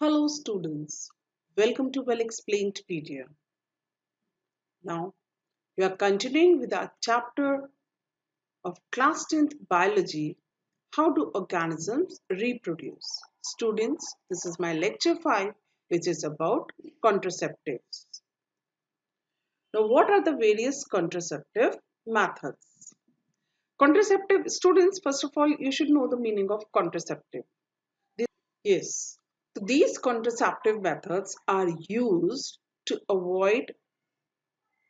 Hello students, welcome to Well Explained Video. Now we are continuing with our chapter of class 10th biology, how do organisms reproduce. Students, this is my lecture 5 which is about contraceptives. Now what are the various contraceptive methods? Contraceptive students, first of all you should know the meaning of contraceptive. Yes, so these contraceptive methods are used to avoid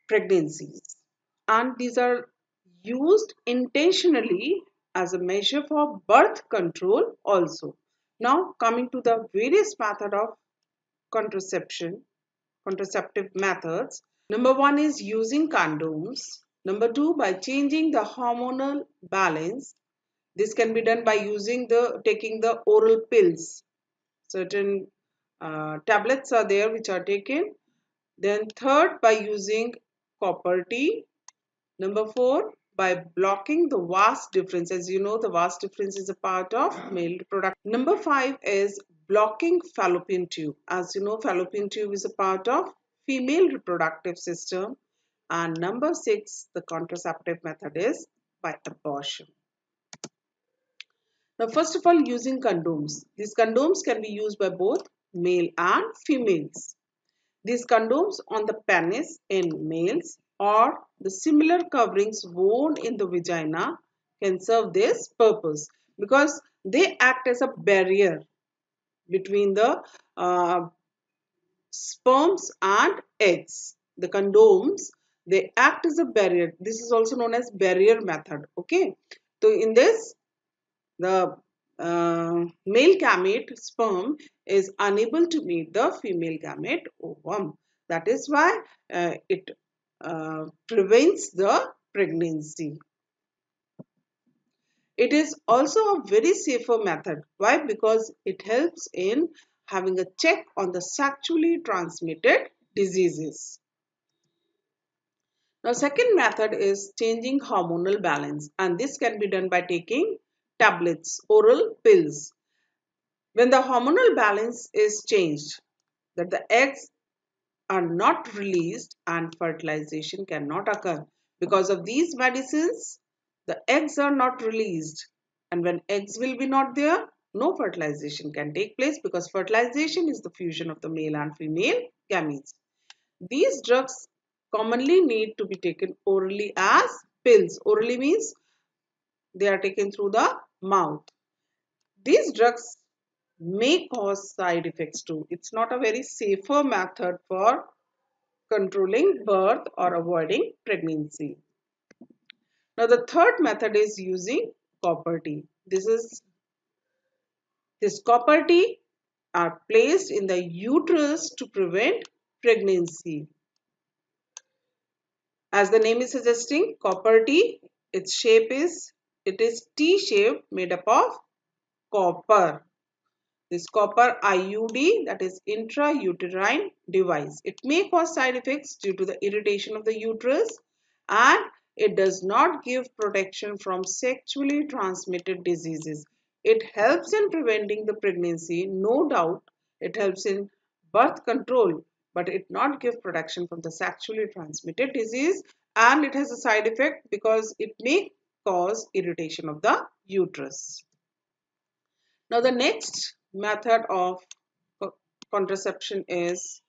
pregnancies, and these are used intentionally as a measure for birth control also. Now coming to the various method of contraceptive methods. Number one is using condoms. Number two, by changing the hormonal balance. This can be done by taking the oral pills. Certain tablets are there which are taken. Then third, by using copper T. Number four, by blocking the vas deferens. As you know, the vas deferens is a part of male reproduction. Number five is blocking fallopian tube. As you know, fallopian tube is a part of female reproductive system. And number six, the contraceptive method is by abortion. Now, first of all, using condoms. These condoms can be used by both male and females. These condoms on the penis in males or the similar coverings worn in the vagina can serve this purpose because they act as a barrier between the sperms and eggs. The condoms, they act as a barrier. This is also known as barrier method. Okay. So in this, the male gamete sperm is unable to meet the female gamete ovum. That is why it prevents the pregnancy. It is also a very safer method. Why? Because it helps in having a check on the sexually transmitted diseases. Now, second method is changing hormonal balance, and this can be done by taking tablets, oral pills. When the hormonal balance is changed, that the eggs are not released and fertilization cannot occur. Because of these medicines, the eggs are not released. And when eggs will be not there, no fertilization can take place because fertilization is the fusion of the male and female gametes. These drugs commonly need to be taken orally as pills. Orally means they are taken through the mouth. These drugs may cause side effects too. It's not a very safer method for controlling birth or avoiding pregnancy. Now the third method is using copper T. This copper T are placed in the uterus to prevent pregnancy. As the name is suggesting, copper T, its shape is T-shaped, made up of copper. This copper IUD, that is intrauterine device. It may cause side effects due to the irritation of the uterus, and it does not give protection from sexually transmitted diseases. It helps in preventing the pregnancy, no doubt. It helps in birth control, but it not give protection from the sexually transmitted disease, and it has a side effect because it may cause irritation of the uterus. Now the next method of contraception is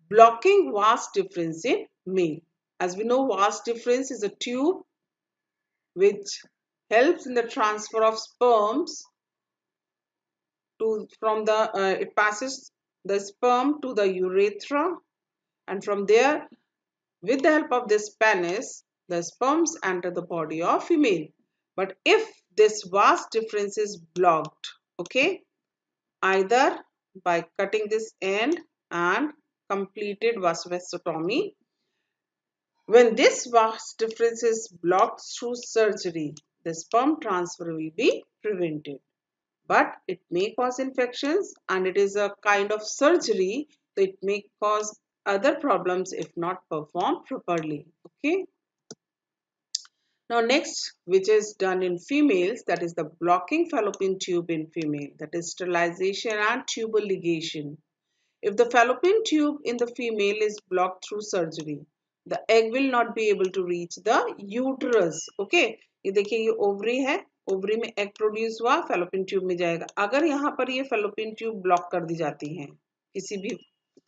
blocking vas deferens in male. As we know, vas deferens is a tube which helps in the transfer of sperms it passes the sperm to the urethra, and from there, with the help of this penis, the sperms enter the body of female. But if this vas deferens is blocked, okay, either by cutting this end and completed vasovasostomy. When this vas deferens is blocked through surgery, the sperm transfer will be prevented. But it may cause infections, and it is a kind of surgery, so it may cause other problems if not performed properly. Okay. Now next, which is done in females, that is the blocking fallopian tube in female, that is sterilization and tubal ligation. If the fallopian tube in the female is blocked through surgery, the egg will not be able to reach the uterus. Okay, ये देखिए ये ovary है, ovary में egg produce हुआ, fallopian tube में जाएगा. अगर यहाँ पर ये फैलोपियन ट्यूब ब्लॉक कर दी जाती है किसी भी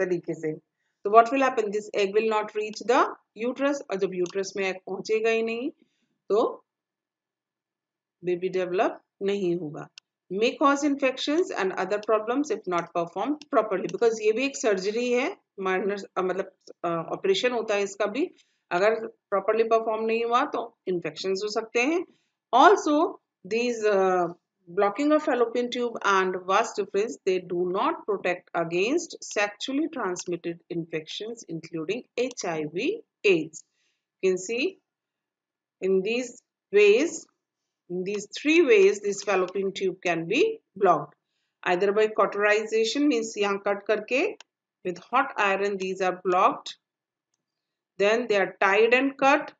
तरीके से, तो what will happen, this egg will not reach the uterus, और जब यूट्रस में एग पहुंचेगा ही नहीं तो बेबी डेवलप नहीं होगा. May cause infections and other problems if not performed properly, because ये भी एक सर्जरी है, माइनर मतलब ऑपरेशन होता है इसका भी, अगर प्रॉपरली परफॉर्म नहीं हुआ तो इन्फेक्शन हो सकते हैं. Also these blocking of fallopian tube and vas deferens, they do not protect against sexually transmitted infections including HIV AIDS. You can see in these ways, in these three ways, this fallopian tube can be blocked. Either by cauterization, means यहाँ cut करके, with hot iron these are blocked. Then they are tied and cut.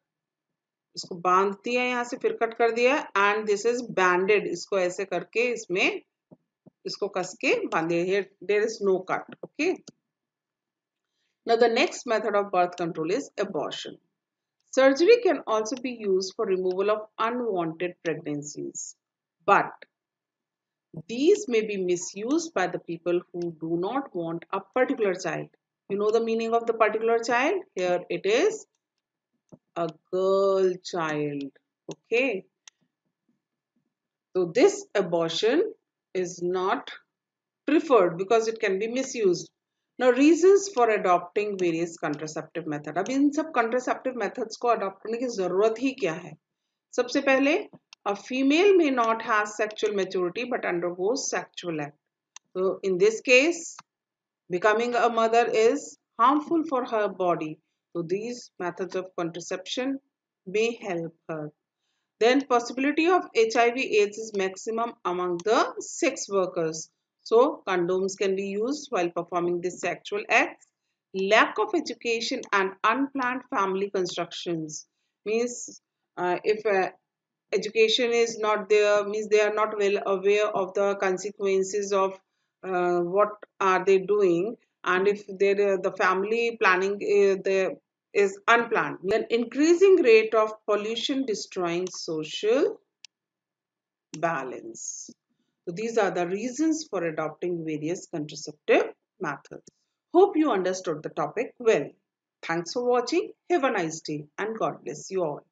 इसको बांध दिया यहाँ से, फिर cut कर दिया. And this is banded. इसको ऐसे करके इसमें इसको कस के बांधे. Here there is no cut. Okay. Now the next method of birth control is abortion. Surgery can also be used for removal of unwanted pregnancies, but these may be misused by the people who do not want a particular child. You know the meaning of the particular child? Here it is a girl child. Okay. So this abortion is not preferred because it can be misused. Now reasons for adopting various contraceptive methods. अब इन सब contraceptive methods को adopt करने की जरूरत ही क्या है? सबसे पहले, a female may not have sexual maturity but undergoes sexual act. So in this case, becoming a mother is harmful for her body. So these methods of contraception may help her. Then possibility of HIV/AIDS is maximum among the sex workers. So condoms can be used while performing this sexual acts. Lack of education and unplanned family constructions means if education is not there, means they are not well aware of the consequences of what are they doing, and if the family planning is unplanned, then increasing rate of pollution destroying social balance. So these are the reasons for adopting various contraceptive methods. Hope you understood the topic well. Thanks for watching. Have a nice day and God bless you all.